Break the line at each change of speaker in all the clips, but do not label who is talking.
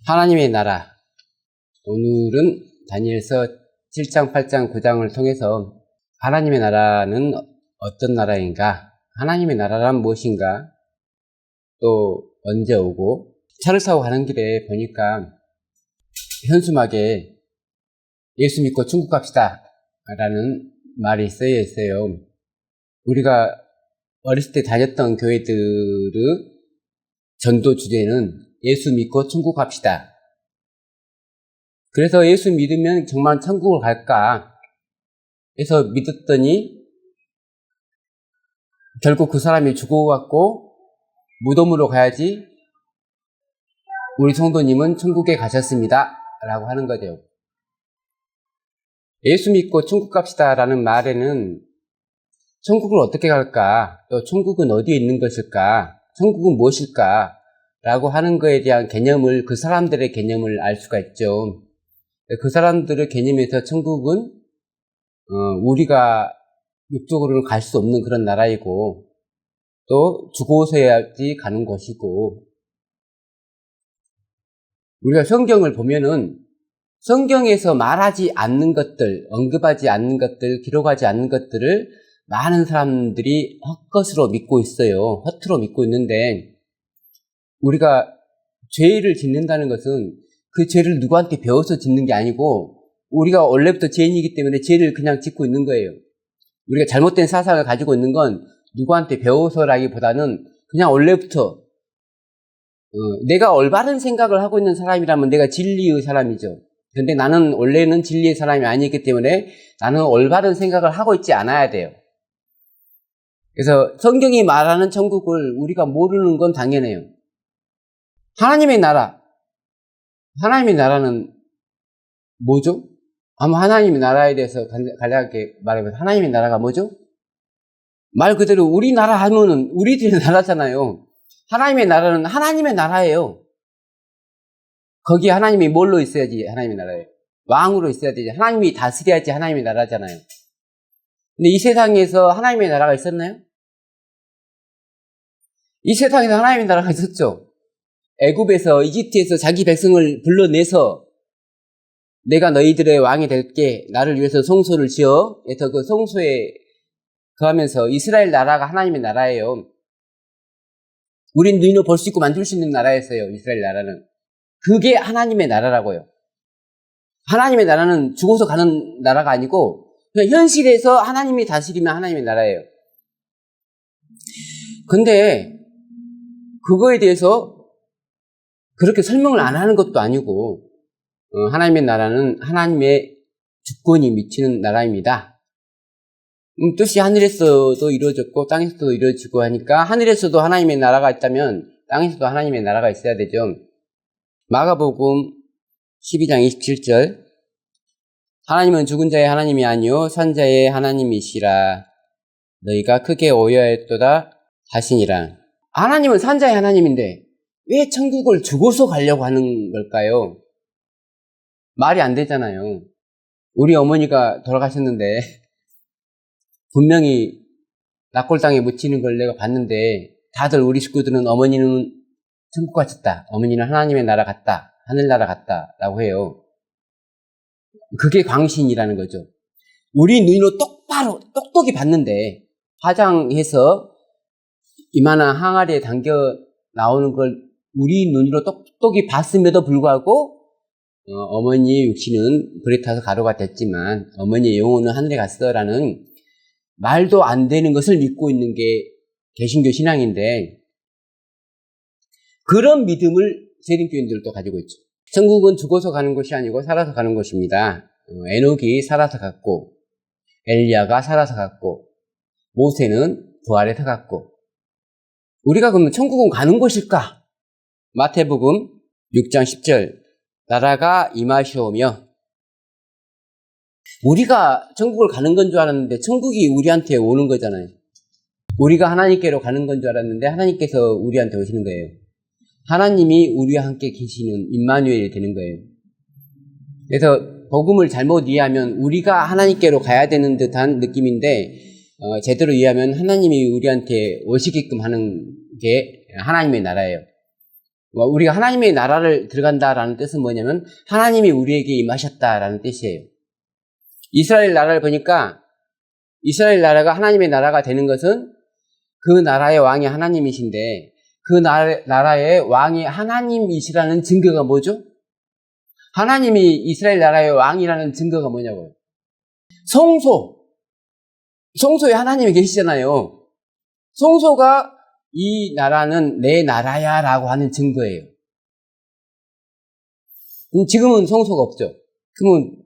하나님의 나라. 오늘은 다니엘서 7장, 8장, 9장을 통해서 하나님의 나라는 어떤 나라인가, 하나님의 나라란 무엇인가, 또 언제 오고, 차를 타고 가는 길에 보니까 현수막에 예수 믿고 천국 갑시다 라는 말이 쓰여 있어요. 우리가 어렸을 때 다녔던 교회들의 전도 주제는 예수 믿고 천국 갑시다. 그래서 예수 믿으면 정말 천국을 갈까 해서 믿었더니 결국 그 사람이 죽어갖고 무덤으로 가야지 우리 성도님은 천국에 가셨습니다 라고 하는 거죠. 예수 믿고 천국 갑시다 라는 말에는 천국을 어떻게 갈까, 또 천국은 어디에 있는 것일까, 천국은 무엇일까 라고 하는 거에 대한 개념을, 그 사람들의 개념을 알 수가 있죠. 그 사람들의 개념에서 천국은 우리가 육적으로는 갈 수 없는 그런 나라이고, 또 죽어서야지 가는 곳이고, 우리가 성경을 보면은 성경에서 말하지 않는 것들, 언급하지 않는 것들, 기록하지 않는 것들을 많은 사람들이 헛것으로 믿고 있어요. 허투루 믿고 있는데, 우리가 죄를 짓는다는 것은 그 죄를 누구한테 배워서 짓는 게 아니고 우리가 원래부터 죄인이기 때문에 죄를 그냥 짓고 있는 거예요. 우리가 잘못된 사상을 가지고 있는 건 누구한테 배워서라기보다는 그냥 원래부터 내가 올바른 생각을 하고 있는 사람이라면 내가 진리의 사람이죠. 근데 나는 원래는 진리의 사람이 아니기 때문에 나는 올바른 생각을 하고 있지 않아야 돼요. 그래서 성경이 말하는 천국을 우리가 모르는 건 당연해요. 하나님의 나라. 하나님의 나라는 뭐죠? 아마 하나님의 나라에 대해서 간략하게 말해보면 하나님의 나라가 뭐죠? 말 그대로 우리나라 하면은 우리들의 나라잖아요. 하나님의 나라는 하나님의 나라예요. 거기에 하나님이 뭘로 있어야지 하나님의 나라예요? 왕으로 있어야 되지. 하나님이 다스려야지 하나님의 나라잖아요. 근데 이 세상에서 하나님의 나라가 있었나요? 이 세상에서 하나님의 나라가 있었죠. 애굽에서, 이집트에서 자기 백성을 불러내서 내가 너희들의 왕이 될게, 나를 위해서 성소를 지어 해서 그 성소에 거하면서, 이스라엘 나라가 하나님의 나라예요. 우린 눈으로 볼 수 있고 만질 수 있는 나라였어요. 이스라엘 나라는. 그게 하나님의 나라라고요. 하나님의 나라는 죽어서 가는 나라가 아니고 그냥 현실에서 하나님이 다스리면 하나님의 나라예요. 근데 그거에 대해서 그렇게 설명을 안 하는 것도 아니고, 하나님의 나라는 하나님의 주권이 미치는 나라입니다. 뜻이 하늘에서도 이루어졌고 땅에서도 이루어지고 하니까 하늘에서도 하나님의 나라가 있다면 땅에서도 하나님의 나라가 있어야 되죠. 마가복음 12장 27절, 하나님은 죽은 자의 하나님이 아니요 산 자의 하나님이시라. 너희가 크게 오해하였도다 하시니라. 하나님은 산 자의 하나님인데 왜 천국을 죽어서 가려고 하는 걸까요? 말이 안 되잖아요. 우리 어머니가 돌아가셨는데 분명히 낙골당에 묻히는 걸 내가 봤는데, 다들 우리 식구들은 어머니는 천국 가셨다, 어머니는 하나님의 나라 갔다, 하늘나라 갔다 라고 해요. 그게 광신이라는 거죠. 우리 눈으로 똑바로 똑똑히 봤는데, 화장해서 이만한 항아리에 담겨 나오는 걸 우리 눈으로 똑똑히 봤음에도 불구하고 어머니의 육신은 불에 타서 가루가 됐지만 어머니의 영혼은 하늘에 갔어라는 말도 안 되는 것을 믿고 있는 게 개신교 신앙인데, 그런 믿음을 세린교인들도 가지고 있죠. 천국은 죽어서 가는 곳이 아니고 살아서 가는 곳입니다. 에녹이 살아서 갔고, 엘리야가 살아서 갔고, 모세는 부활해서 갔고, 우리가 그러면 천국은 가는 곳일까? 마태복음 6장 10절, 나라가 임하시오며. 우리가 천국을 가는 건 줄 알았는데 천국이 우리한테 오는 거잖아요. 우리가 하나님께로 가는 건 줄 알았는데 하나님께서 우리한테 오시는 거예요. 하나님이 우리와 함께 계시는 임마누엘이 되는 거예요. 그래서 복음을 잘못 이해하면 우리가 하나님께로 가야 되는 듯한 느낌인데, 제대로 이해하면 하나님이 우리한테 오시게끔 하는 게 하나님의 나라예요. 우리가 하나님의 나라를 들어간다라는 뜻은 뭐냐면 하나님이 우리에게 임하셨다라는 뜻이에요. 이스라엘 나라를 보니까 이스라엘 나라가 하나님의 나라가 되는 것은 그 나라의 왕이 하나님이신데 그 나라의 왕이 하나님이시라는 증거가 뭐죠? 하나님이 이스라엘 나라의 왕이라는 증거가 뭐냐고요? 성소에 하나님이 계시잖아요. 성소가 이 나라는 내 나라야 라고 하는 증거예요. 지금은 성소가 없죠. 그러면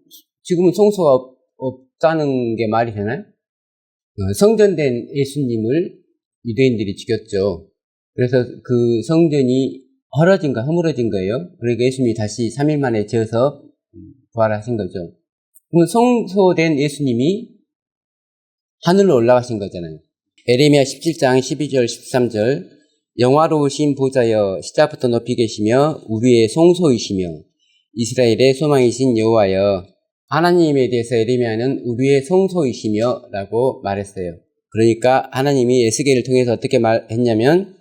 지금은 성소가 없다는 게 말이 되나요? 성전된 예수님을 유대인들이 죽였죠. 그래서 그 성전이 허물어진 거예요. 그러니까 예수님이 다시 3일 만에 지어서 부활하신 거죠. 그러면 성소된 예수님이 하늘로 올라가신 거잖아요. 에레미야 17장 12절 13절 영화로우신 보좌여 시작부터 높이 계시며 우리의 성소이시며 이스라엘의 소망이신 여호와여. 하나님에 대해서 에레미야는 우리의 성소이시며 라고 말했어요. 그러니까 하나님이 에스겔을 통해서 어떻게 말했냐면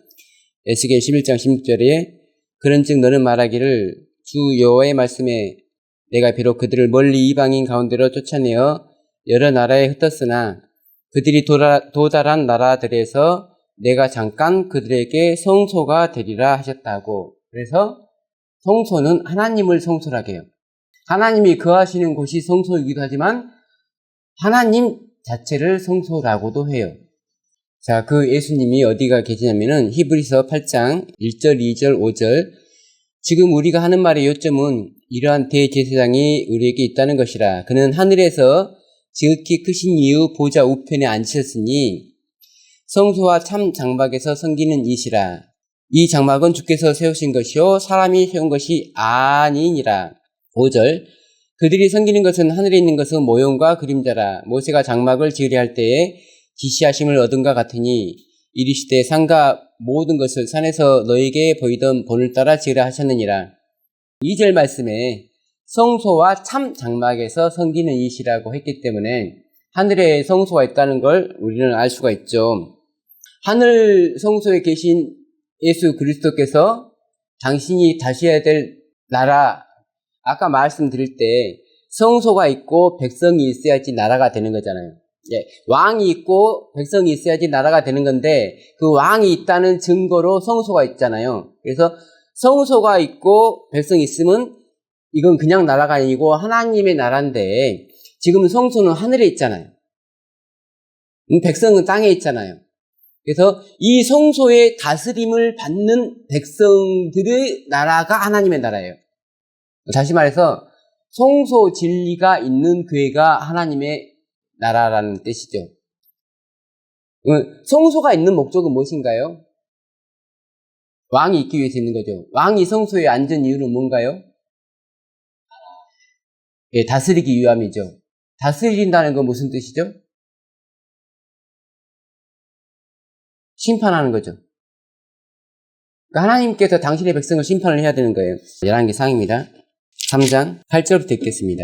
에스겔 11장 16절에 그런즉 너는 말하기를 주 여호와의 말씀에 내가 비록 그들을 멀리 이방인 가운데로 쫓아내어 여러 나라에 흩었으나 그들이 도달한 나라들에서 내가 잠깐 그들에게 성소가 되리라 하셨다고. 그래서 성소는 하나님을 성소라게 해요. 하나님이 거하시는 곳이 성소이기도 하지만 하나님 자체를 성소라고도 해요. 자, 그 예수님이 어디가 계시냐면은 히브리서 8장 1절, 2절, 5절 지금 우리가 하는 말의 요점은 이러한 대제사장이 우리에게 있다는 것이라. 그는 하늘에서 지극히 크신 이유 보좌 우편에 앉으셨으니 성소와 참 장막에서 섬기는 이시라. 이 장막은 주께서 세우신 것이요 사람이 세운 것이 아니니라. 5절 그들이 섬기는 것은 하늘에 있는 것은 모형과 그림자라. 모세가 장막을 지으려 할 때에 지시하심을 얻은가 같으니 이르시되 산과 모든 것을 산에서 너에게 보이던 본을 따라 지으라 하셨느니라. 2절 말씀에 성소와 참 장막에서 섬기는 이시라고 했기 때문에 하늘에 성소가 있다는 걸 우리는 알 수가 있죠. 하늘 성소에 계신 예수 그리스도께서 당신이 다시해야 될 나라, 아까 말씀드릴 때 성소가 있고 백성이 있어야지 나라가 되는 거잖아요. 예, 왕이 있고 백성이 있어야지 나라가 되는 건데 그 왕이 있다는 증거로 성소가 있잖아요. 그래서 성소가 있고 백성이 있으면 이건 그냥 나라가 아니고 하나님의 나라인데 지금 성소는 하늘에 있잖아요. 백성은 땅에 있잖아요. 그래서 이 성소의 다스림을 받는 백성들의 나라가 하나님의 나라예요. 다시 말해서 성소 진리가 있는 교회가 하나님의 나라라는 뜻이죠. 성소가 있는 목적은 무엇인가요? 왕이 있기 위해서 있는 거죠. 왕이 성소에 앉은 이유는 뭔가요? 예, 다스리기 위함이죠. 다스린다는 건 무슨 뜻이죠? 심판하는 거죠. 그러니까 하나님께서 당신의 백성을 심판을 해야 되는 거예요. 11개 상입니다. 3장 8절부터 읽겠습니다.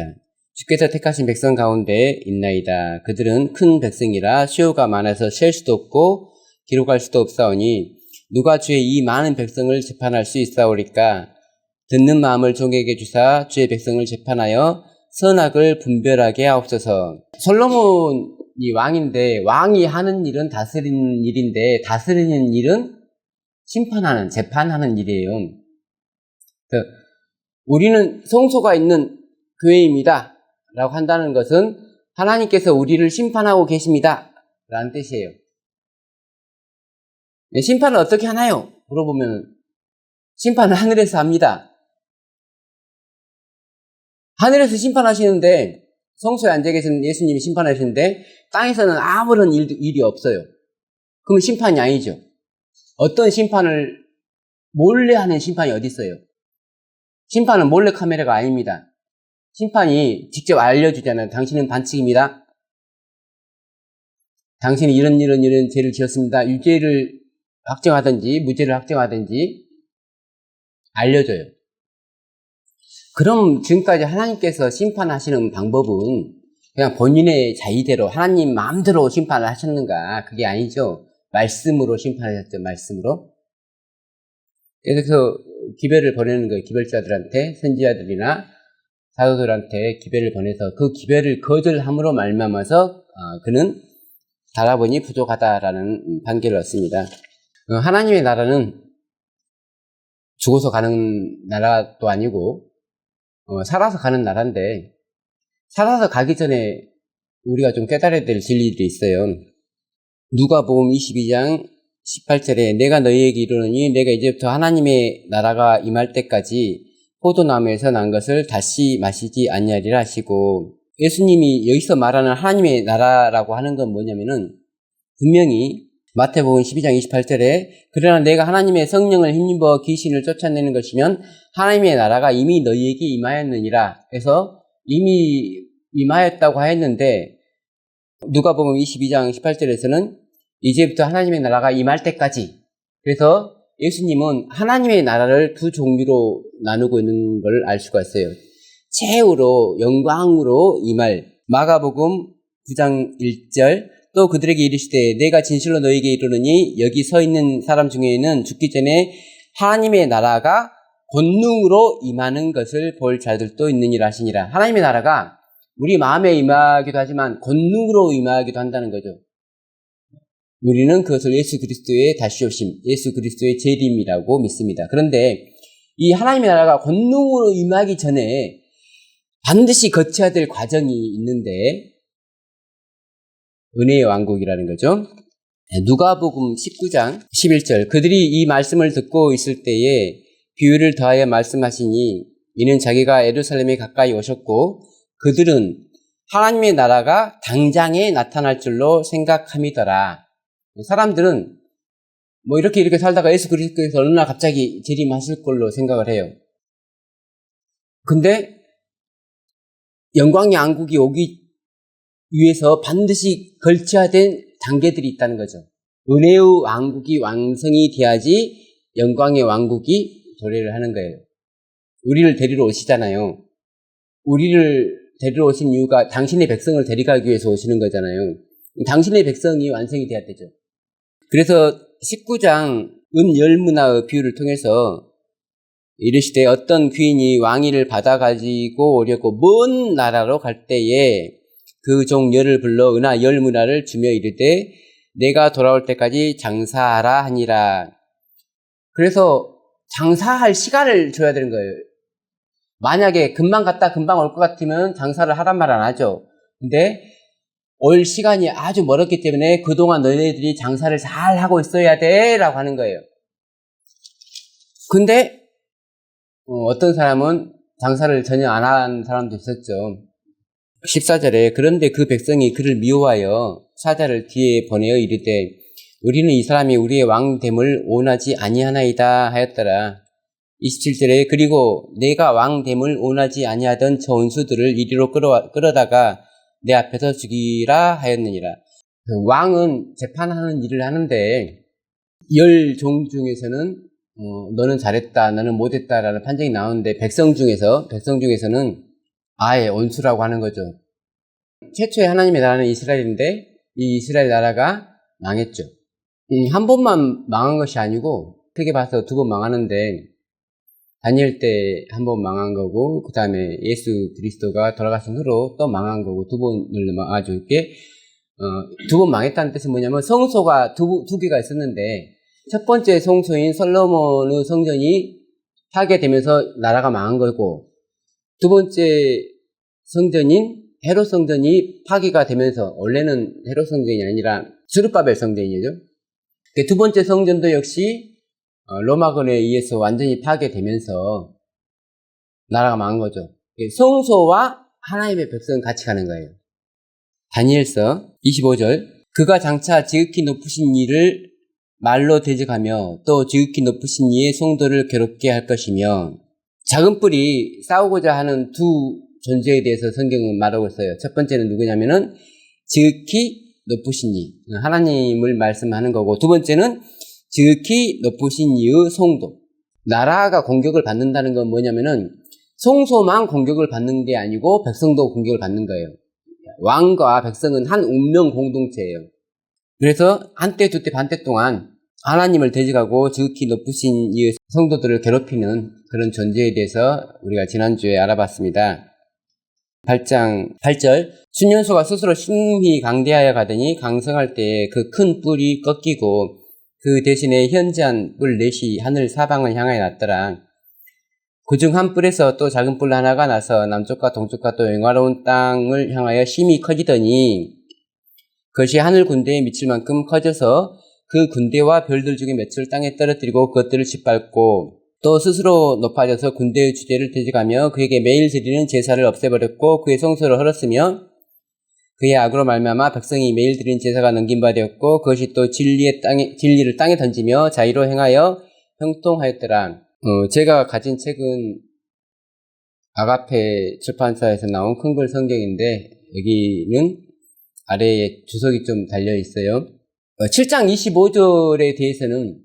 주께서 택하신 백성 가운데 있나이다. 그들은 큰 백성이라 수요가 많아서 셀 수도 없고 기록할 수도 없사오니 누가 주의 이 많은 백성을 재판할 수 있사오리까? 듣는 마음을 종에게 주사 주의 백성을 재판하여 선악을 분별하게 하옵소서. 솔로몬이 왕인데 왕이 하는 일은 다스리는 일인데 다스리는 일은 심판하는, 재판하는 일이에요. 우리는 성소가 있는 교회입니다 라고 한다는 것은 하나님께서 우리를 심판하고 계십니다 라는 뜻이에요. 심판을 어떻게 하나요? 물어보면 심판을 하늘에서 합니다. 하늘에서 심판하시는데 성소에 앉아 계신 예수님이 심판하시는데 땅에서는 아무런 일이 없어요. 그럼 심판이 아니죠. 어떤 심판을 몰래 하는 심판이 어디 있어요? 심판은 몰래 카메라가 아닙니다. 심판이 직접 알려주잖아요. 당신은 반칙입니다. 당신이 이런 죄를 지었습니다. 유죄를 확정하든지 무죄를 확정하든지 알려줘요. 그럼 지금까지 하나님께서 심판하시는 방법은 그냥 본인의 자의대로 하나님 마음대로 심판을 하셨는가? 그게 아니죠. 말씀으로 심판하셨죠. 말씀으로. 그래서 기별을 보내는 거예요. 기별자들한테, 선지자들이나 사도들한테 기별을 보내서 그 기별을 거절함으로 말미암아서 그는 달아보니 부족하다라는 판결을 얻습니다. 하나님의 나라는 죽어서 가는 나라도 아니고 살아서 가는 나라인데, 살아서 가기 전에 우리가 좀 깨달아야 될 진리들이 있어요. 누가복음 22장 18절에 내가 너희에게 이르노니 내가 이제부터 하나님의 나라가 임할 때까지 포도나무에서 난 것을 다시 마시지 아니하리라 하시고, 예수님이 여기서 말하는 하나님의 나라라고 하는 건 뭐냐면은 분명히 마태복음 12장 28절에 그러나 내가 하나님의 성령을 힘입어 귀신을 쫓아내는 것이면 하나님의 나라가 이미 너희에게 임하였느니라 해서 이미 임하였다고 하였는데, 누가복음 22장 18절에서는 이제부터 하나님의 나라가 임할 때까지, 그래서 예수님은 하나님의 나라를 두 종류로 나누고 있는 걸 알 수가 있어요. 최후로 영광으로 임할 마가복음 9장 1절 또 그들에게 이르시되 내가 진실로 너희에게 이르노니 여기 서 있는 사람 중에는 죽기 전에 하나님의 나라가 권능으로 임하는 것을 볼 자들도 있느니라 하시니라. 하나님의 나라가 우리 마음에 임하기도 하지만 권능으로 임하기도 한다는 거죠. 우리는 그것을 예수 그리스도의 다시 오심, 예수 그리스도의 재림이라고 믿습니다. 그런데 이 하나님의 나라가 권능으로 임하기 전에 반드시 거쳐야 될 과정이 있는데, 은혜의 왕국이라는 거죠. 누가복음 19장 11절 그들이 이 말씀을 듣고 있을 때에 비유를 더하여 말씀하시니 이는 자기가 예루살렘에 가까이 오셨고 그들은 하나님의 나라가 당장에 나타날 줄로 생각함이더라. 사람들은 뭐 이렇게 살다가 예수 그리스도께서 어느 날 갑자기 재림하실 걸로 생각을 해요. 근데 영광의 왕국이 오기 위해서 반드시 걸쳐야 된 단계들이 있다는 거죠. 은혜의 왕국이 왕성이 돼야지 영광의 왕국이 도래를 하는 거예요. 우리를 데리러 오시잖아요. 우리를 데리러 오신 이유가 당신의 백성을 데려가기 위해서 오시는 거잖아요. 당신의 백성이 완성이 돼야 되죠. 그래서 19장 은열무나의 비유를 통해서 이르시되 어떤 귀인이 왕위를 받아가지고 오려고 먼 나라로 갈 때에 그 종 열을 불러 은하 열무나를 주며 이르되 내가 돌아올 때까지 장사하라 하니라. 그래서 장사할 시간을 줘야 되는 거예요. 만약에 금방 갔다 금방 올 것 같으면 장사를 하란 말 안 하죠. 근데 올 시간이 아주 멀었기 때문에 그동안 너희들이 장사를 잘 하고 있어야 돼 라고 하는 거예요. 근데 어떤 사람은 장사를 전혀 안 한 사람도 있었죠. 14절에 그런데 그 백성이 그를 미워하여 사자를 뒤에 보내어 이르되 우리는 이 사람이 우리의 왕됨을 원하지 아니하나이다 하였더라. 27절에 그리고 내가 왕됨을 원하지 아니하던 저 원수들을 이리로 끌어다가 내 앞에서 죽이라 하였느니라. 왕은 재판하는 일을 하는데 10종 중에서는 너는 잘했다, 너는 못했다라는 판정이 나오는데 백성 중에서는 아예 원수라고 하는 거죠. 최초의 하나님의 나라는 이스라엘인데 이 이스라엘 나라가 망했죠. 한 번만 망한 것이 아니고 크게 봐서 두 번 망하는데 다니엘 때 한 번 망한 거고 그 다음에 예수 그리스도가 돌아가신 후로 또 망한 거고 두 번을 아주 이렇게 두 번 망했다는 뜻은 뭐냐면 성소가 두 개가 있었는데 첫 번째 성소인 솔로몬의 성전이 파괴되면서 나라가 망한 거고 두 번째 성전인 헤롯 성전이 파괴가 되면서 원래는 헤롯 성전이 아니라 스룹바벨 성전이죠. 두 번째 성전도 역시 로마군에 의해서 완전히 파괴되면서 나라가 망한 거죠. 성소와 하나님의 백성은 같이 가는 거예요. 다니엘서 25절 그가 장차 지극히 높으신 이를 말로 대적하며 또 지극히 높으신 이의 성도를 괴롭게 할 것이며 작은 뿔이 싸우고자 하는 두 존재에 대해서 성경은 말하고 있어요. 첫 번째는 누구냐면은 지극히 높으신 이 하나님을 말씀하는 거고 두 번째는 지극히 높으신 이의 성도. 나라가 공격을 받는다는 건 뭐냐면은 성소만 공격을 받는 게 아니고 백성도 공격을 받는 거예요. 왕과 백성은 한 운명 공동체예요. 그래서 한때 두때 반때 동안 하나님을 대적하고 지극히 높으신 이 성도들을 괴롭히는 그런 존재에 대해서 우리가 지난주에 알아봤습니다. 8장 8절 순년소가 스스로 심히 강대하여 가더니 강성할 때에 그 큰 뿔이 꺾이고 그 대신에 현저한 뿔 넷이 하늘 사방을 향하여 났더라. 그중 한 뿔에서 또 작은 뿔 하나가 나서 남쪽과 동쪽과 또 영화로운 땅을 향하여 심히 커지더니 그것이 하늘 군대에 미칠 만큼 커져서 그 군대와 별들 중에 몇을 땅에 떨어뜨리고 그것들을 짓밟고 또 스스로 높아져서 군대의 주제를 대적하며 그에게 매일 드리는 제사를 없애버렸고 그의 성소를 헐었으며 그의 악으로 말미암아 백성이 매일 드리는 제사가 넘긴 바 되었고 그것이 또 진리를 땅에 던지며 자의로 행하여 형통하였더라. 제가 가진 책은 아가페 출판사에서 나온 큰글 성경인데 여기는 아래에 주석이 좀 달려 있어요. 7장 25절에 대해서는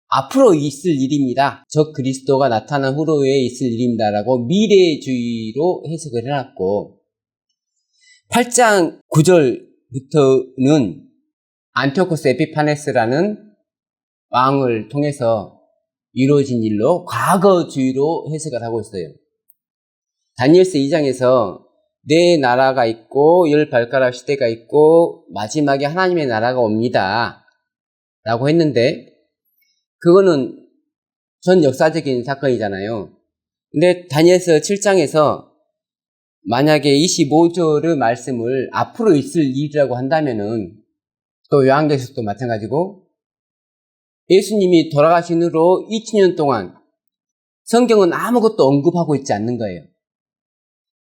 앞으로 있을 일입니다. 저 그리스도가 나타난 후로에 있을 일입니다라고 미래주의로 해석을 해놨고 8장 9절부터는 안티오코스 에피파네스라는 왕을 통해서 이루어진 일로 과거주의로 해석을 하고 있어요. 다니엘서 2장에서 내 나라가 있고 열 발가락 시대가 있고 마지막에 하나님의 나라가 옵니다 라고 했는데 그거는 전 역사적인 사건이잖아요. 근데 다니엘서 7장에서 만약에 25절의 말씀을 앞으로 있을 일이라고 한다면은 또 요한계시록도 마찬가지고 예수님이 돌아가신 후로 2000년 동안 성경은 아무것도 언급하고 있지 않는 거예요.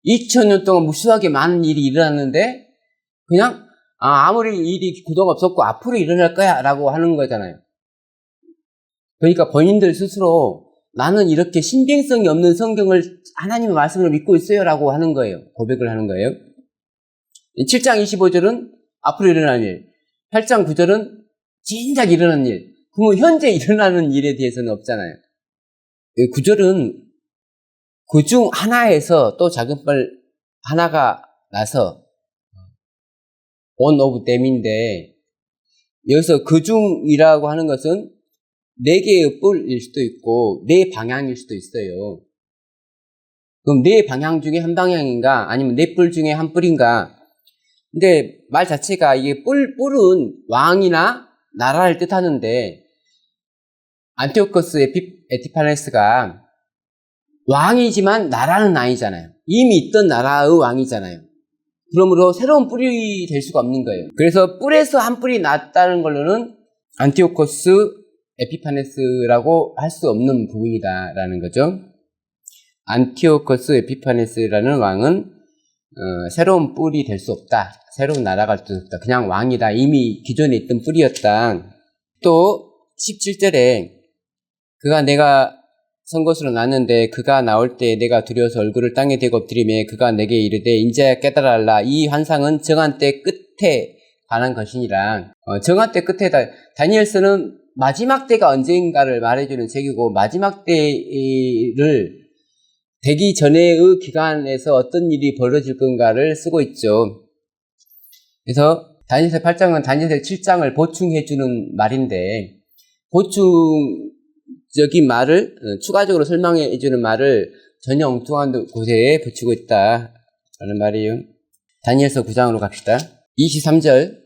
2000년 동안 무수하게 많은 일이 일어났는데 그냥 아무리 일이 그동안 없었고 앞으로 일어날 거야 라고 하는 거잖아요. 그러니까 본인들 스스로 나는 이렇게 신빙성이 없는 성경을 하나님의 말씀을 믿고 있어요 라고 하는 거예요. 고백을 하는 거예요. 7장 25절은 앞으로 일어날 일, 8장 9절은 진작 일어난 일. 그러면 현재 일어나는 일에 대해서는 없잖아요. 9절은 그 중 하나에서 또 작은 뿔 하나가 나서 one of them인데 여기서 그 중이라고 하는 것은 4개의 뿔일 수도 있고 4방향일 수도 있어요. 그럼 4방향 중에 한 방향인가 아니면 4뿔 중에 한 뿔인가. 근데 말 자체가 이게 뿔은 왕이나 나라를 뜻하는데 안티오코스 에피파네스가 왕이지만 나라는 아니잖아요. 이미 있던 나라의 왕이잖아요. 그러므로 새로운 뿔이 될 수가 없는 거예요. 그래서 뿔에서 한 뿔이 났다는 걸로는 안티오코스 에피파네스라고 할 수 없는 부분이다라는 거죠. 안티오코스 에피파네스라는 왕은 새로운 뿔이 될 수 없다. 새로운 나라가 될 수 없다. 그냥 왕이다. 이미 기존에 있던 뿔이었다. 또 17절에 그가 내가 선것으로 났는데 그가 나올 때 내가 두려워서 얼굴을 땅에 대고 엎드리매 그가 내게 이르되 인자야 깨달아라. 이 환상은 정한 때 끝에 관한 것이니라. 정한 때 끝에다. 다니엘서는 마지막 때가 언젠가를 말해주는 책이고 마지막 때를 되기 전의 기간에서 어떤 일이 벌어질 건가를 쓰고 있죠. 그래서 다니엘서 8장은 다니엘서 7장을 보충해주는 말인데 보충적인 말을 추가적으로 설명해주는 말을 전혀 엉뚱한 곳에 붙이고 있다라는 말이에요. 다니엘서 9장으로 갑시다. 23절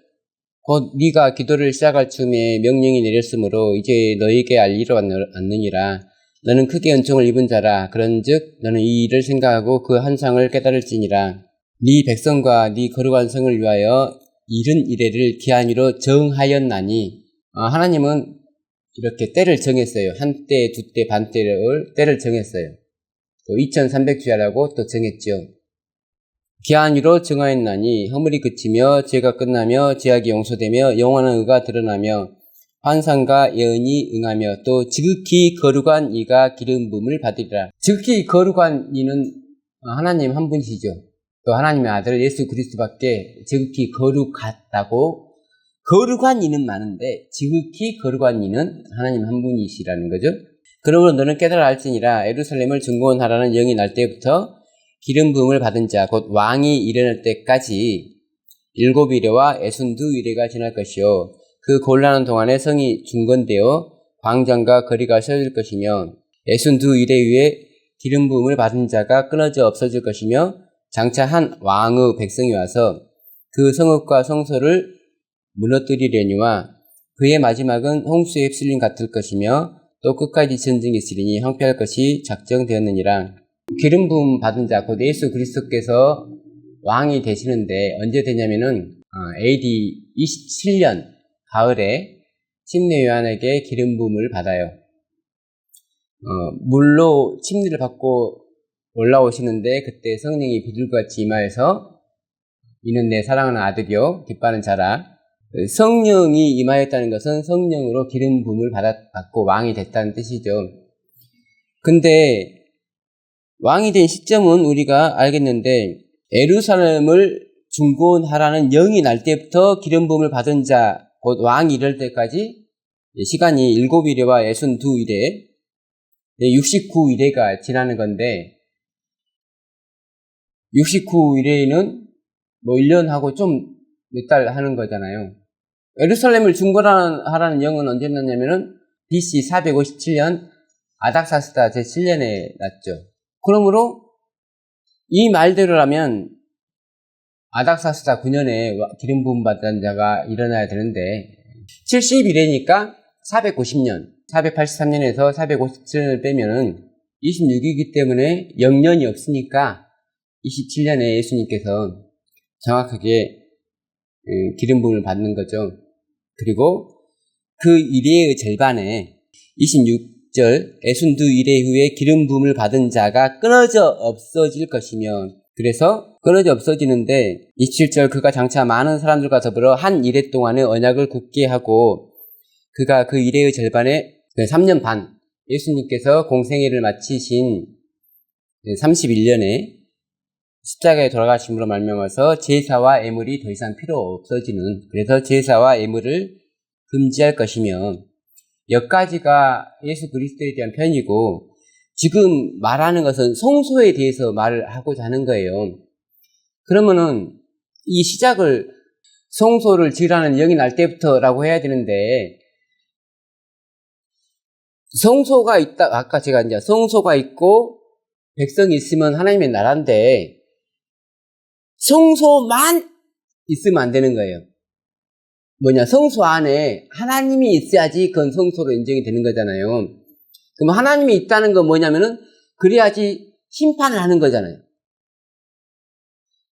곧 네가 기도를 시작할 즈음에 명령이 내렸으므로 이제 너에게 알리러 왔느니라. 너는 크게 은총을 입은 자라. 그런즉 너는 이 일을 생각하고 그 환상을 깨달을지니라. 네 백성과 네 거룩한 성을 위하여 이른 이래를 기한으로 정하였나니. 하나님은 이렇게 때를 정했어요. 한 때, 두 때, 반 때를 정했어요. 또 2300주야라고 또 정했죠. 기한으로 정하였나니 허물이 그치며 죄가 끝나며 죄악이 용서되며 영원한 의가 드러나며 환상과 예언이 응하며 또 지극히 거룩한 이가 기름 부음을 받으리라. 지극히 거룩한 이는 하나님 한 분이시죠. 또 하나님의 아들 예수 그리스도밖에 지극히 거룩하다고. 거룩한 이는 많은데 지극히 거룩한 이는 하나님 한 분이시라는 거죠. 그러므로 너는 깨달아 알지니라. 예루살렘을 증거하라는 영이 날 때부터 기름 부음을 받은 자 곧 왕이 일어날 때까지 7 이래와 62 이래가 지날 것이요 그 곤란한 동안에 성이 중건되어 광장과 거리가 세워질 것이며 62일에 의해 기름 부음을 받은 자가 끊어져 없어질 것이며 장차 한 왕의 백성이 와서 그 성읍과 성소를 무너뜨리려니와 그의 마지막은 홍수에 휩쓸림 같을 것이며 또 끝까지 전쟁이 있으리니 황폐할 것이 작정되었느니라. 기름 부음 받은 자 곧 예수 그리스도께서 왕이 되시는데 언제 되냐면은 AD 27년 가을에 침례 요한에게 기름 부음을 받아요. 물로 침례를 받고 올라오시는데 그때 성령이 비둘기같이 임하여서 이는 내 사랑하는 아들이요 기뻐하는 자라. 성령이 임하였다는 것은 성령으로 기름 부음을 받고 왕이 됐다는 뜻이죠. 근데 왕이 된 시점은 우리가 알겠는데 예루살렘을 중건하라는 영이 날 때부터 기름 부음을 받은 자 곧 왕이 이럴 때까지 시간이 7일에와 62일에 69일에가 지나는 건데 69일에는 뭐 1년하고 좀 몇 달 하는 거잖아요. 예루살렘을 중건하라는 영은 언제 났냐면은 BC 457년 아닥사스다 제7년에 났죠. 그러므로 이 말대로라면 아닥사스다 9년에 기름 부음 받은 자가 일어나야 되는데 70일이니까 490년, 483년에서 457년을 빼면은 26이기 때문에 0년이 없으니까 27년에 예수님께서 정확하게 기름 부음을 받는 거죠. 그리고 그 이래의 절반에 26절 62일의 후에 기름 부음을 받은 자가 끊어져 없어질 것이며 그래서 끊어져 없어지는데 27절 그가 장차 많은 사람들과 더불어 한 이래 동안의 언약을 굳게 하고 그가 그 이래의 절반에 3년 반 예수님께서 공생애를 마치신 31년에 십자가에 돌아가심으로 말미암아서 제사와 예물이 더 이상 필요 없어지는 그래서 제사와 예물을 금지할 것이며 여기까지가 예수 그리스도에 대한 편이고 지금 말하는 것은 성소에 대해서 말을 하고자 하는 거예요. 그러면은 이 시작을 성소를 지으라는 영이 날 때부터라고 해야 되는데 성소가 있다 아까 제가 이제 성소가 있고 백성이 있으면 하나님의 나라인데 성소만 있으면 안 되는 거예요. 성소 안에 하나님이 있어야지 그건 성소로 인정이 되는 거잖아요. 그럼 하나님이 있다는 건 뭐냐면은 그래야지 심판을 하는 거잖아요.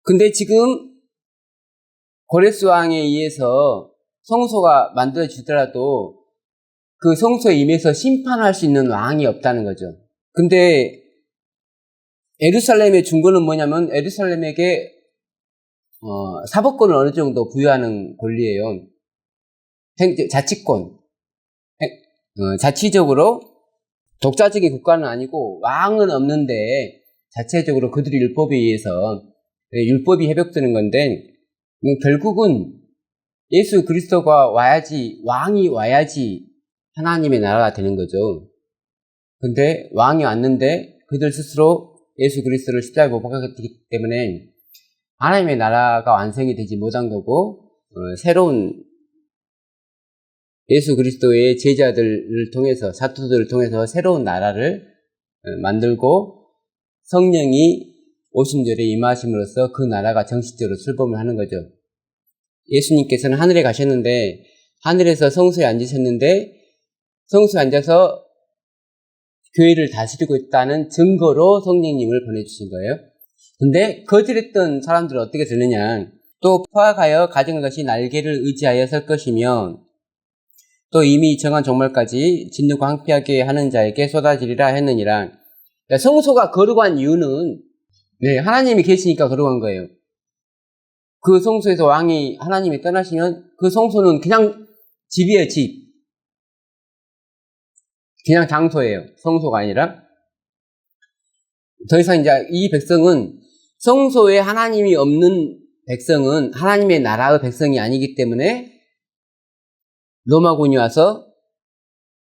근데 지금 고레스 왕에 의해서 성소가 만들어지더라도 그 성소에 임해서 심판할 수 있는 왕이 없다는 거죠. 근데 예루살렘의 중건은 뭐냐면 예루살렘에게 사법권을 어느 정도 부여하는 권리예요. 자치권. 자치적으로 독자적인 국가는 아니고 왕은 없는데 자체적으로 그들의 율법에 의해서 율법이 회복되는 건데 결국은 예수 그리스도가 와야지 왕이 와야지 하나님의 나라가 되는 거죠. 근데 왕이 왔는데 그들 스스로 예수 그리스도를 십자가에 못 박았기 때문에 하나님의 나라가 완성이 되지 못한 거고 새로운 예수 그리스도의 제자들을 통해서 사도들을 통해서 새로운 나라를 만들고 성령이 오순절에 임하심으로써 그 나라가 정식적으로 출범을 하는 거죠. 예수님께서는 하늘에 가셨는데 하늘에서 성소에 앉으셨는데 성소에 앉아서 교회를 다스리고 있다는 증거로 성령님을 보내주신 거예요. 근데 거절했던 사람들은 어떻게 되느냐. 또 포악하여 가진 것이 날개를 의지하여 설 것이며 또 이미 정한 종말까지 진노가 황폐하게 하는 자에게 쏟아지리라 했느니라. 그러니까 성소가 거룩한 이유는 하나님이 계시니까 거룩한 거예요. 그 성소에서 왕이 하나님이 떠나시면 그 성소는 그냥 집이에요, 집. 그냥 장소예요. 성소가 아니라. 더 이상 이제 이 백성은 성소에 하나님이 없는 백성은 하나님의 나라의 백성이 아니기 때문에 로마군이 와서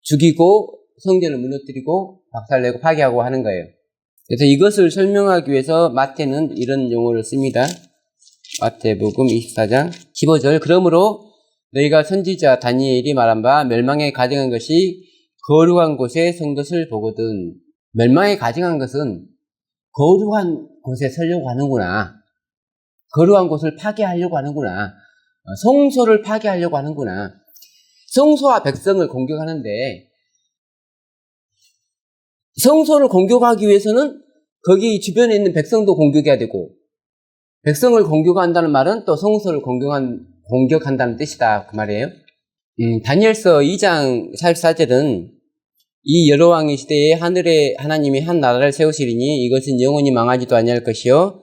죽이고 성전을 무너뜨리고 박살내고 파괴하고 하는 거예요. 그래서 이것을 설명하기 위해서 마태는 이런 용어를 씁니다. 마태복음 24장 15절 그러므로 너희가 선지자 다니엘이 말한 바 멸망에 가증한 것이 거룩한 곳에 선 것을 보거든. 멸망에 가증한 것은 거룩한 곳에 서려고 하는구나. 거룩한 곳을 파괴하려고 하는구나. 성소를 파괴하려고 하는구나. 성소와 백성을 공격하는데, 성소를 공격하기 위해서는 거기 주변에 있는 백성도 공격해야 되고, 백성을 공격한다는 말은 또 성소를 공격한다는 뜻이다. 그 말이에요. 다니엘서 2장 44절은 이 여로왕의 시대에 하늘에 하나님이 한 나라를 세우시리니 이것은 영원히 망하지도 아니할 것이요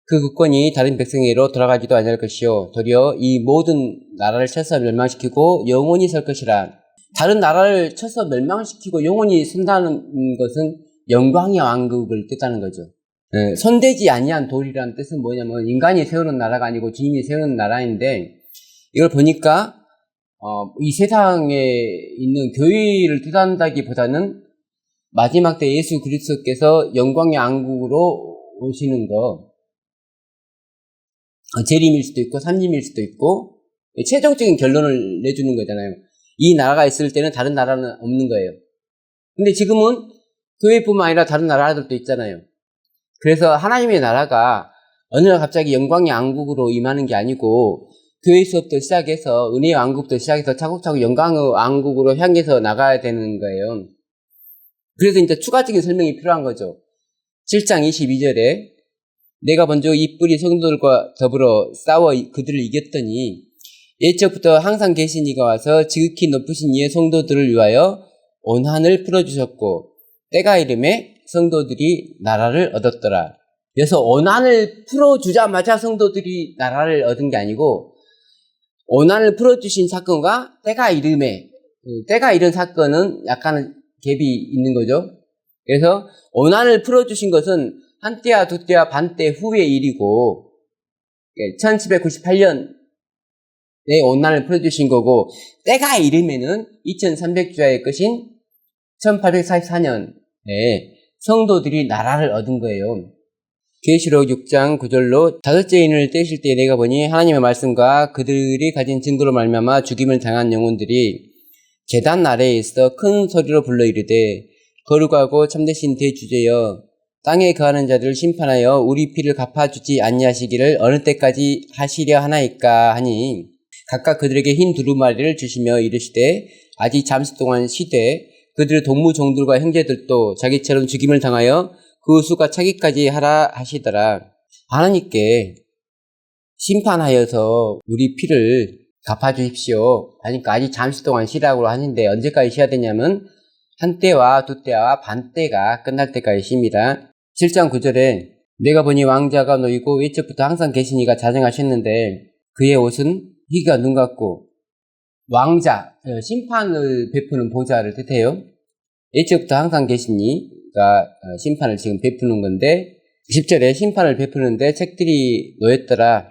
그 국권이 다른 백성에게로 돌아가지도 아니할 것이요 도리어 이 모든 나라를 쳐서 멸망시키고 영원히 설 것이라. 다른 나라를 쳐서 멸망시키고 영원히 선다는 것은 영광의 왕국을 뜻하는 거죠. 손대지 아니한 돌이라는 뜻은 뭐냐면 인간이 세우는 나라가 아니고 주님이 세우는 나라인데, 이걸 보니까 이 세상에 있는 교회를 뜻한다기보다는 마지막 때 예수 그리스도께서 영광의 왕국으로 오시는 거, 재림일 수도 있고 삼림일 수도 있고 최종적인 결론을 내주는 거잖아요. 이 나라가 있을 때는 다른 나라는 없는 거예요. 근데 지금은 교회뿐만 아니라 다른 나라들도 있잖아요. 그래서 하나님의 나라가 어느 날 갑자기 영광의 왕국으로 임하는 게 아니고 교회에서부터 시작해서 은혜의 왕국부터 시작해서 차곡차곡 영광의 왕국으로 향해서 나가야 되는 거예요. 그래서 이제 추가적인 설명이 필요한 거죠. 7장 22절에 내가 먼저 이 뿌리 성도들과 더불어 싸워 그들을 이겼더니 옛적부터 항상 계신 이가 와서 지극히 높으신 이의 성도들을 위하여 온 하늘 풀어주셨고 때가 이름에 성도들이 나라를 얻었더라. 그래서 온 하늘 풀어주자마자 성도들이 나라를 얻은 게 아니고 온난을 풀어주신 사건과 때가 이름에, 때가 이른 사건은 약간 갭이 있는 거죠. 그래서 온난을 풀어주신 것은 한때와 두때와 반때 후의 일이고 1798년에 온난을 풀어주신 거고, 때가 이름에는 2300주야의 것인 1844년에 성도들이 나라를 얻은 거예요. 계시록 6장 9절로 다섯째 인을 떼실 때 내가 보니 하나님의 말씀과 그들이 가진 증거로 말미암아 죽임을 당한 영혼들이 제단 아래에 있어 큰 소리로 불러 이르되 거룩하고 참되신 대주제여 땅에 거하는 자들을 심판하여 우리 피를 갚아주지 아니하시기를 어느 때까지 하시려 하나이까 하니 각각 그들에게 흰 두루마리를 주시며 이르시되 아직 잠시 동안 쉬되 그들의 동무 종들과 형제들도 자기처럼 죽임을 당하여 그 수가 차기까지 하라 하시더라. 하나님께 심판하여서 우리 피를 갚아주십시오. 그러니까 아직 잠시 동안 쉬라고 하는데 언제까지 쉬어야 되냐면 한때와 두때와 반때가 끝날 때까지 쉽니다. 7장 9절에 내가 보니 왕자가 놓이고 옛적부터 항상 계신 이가 자정하셨는데 그의 옷은 희가 눈 같고 왕자, 심판을 베푸는 보좌를 뜻해요. 옛적부터 항상 계신 이가 심판을 지금 베푸는 건데 10절에 심판을 베푸는데 책들이 놓였더라.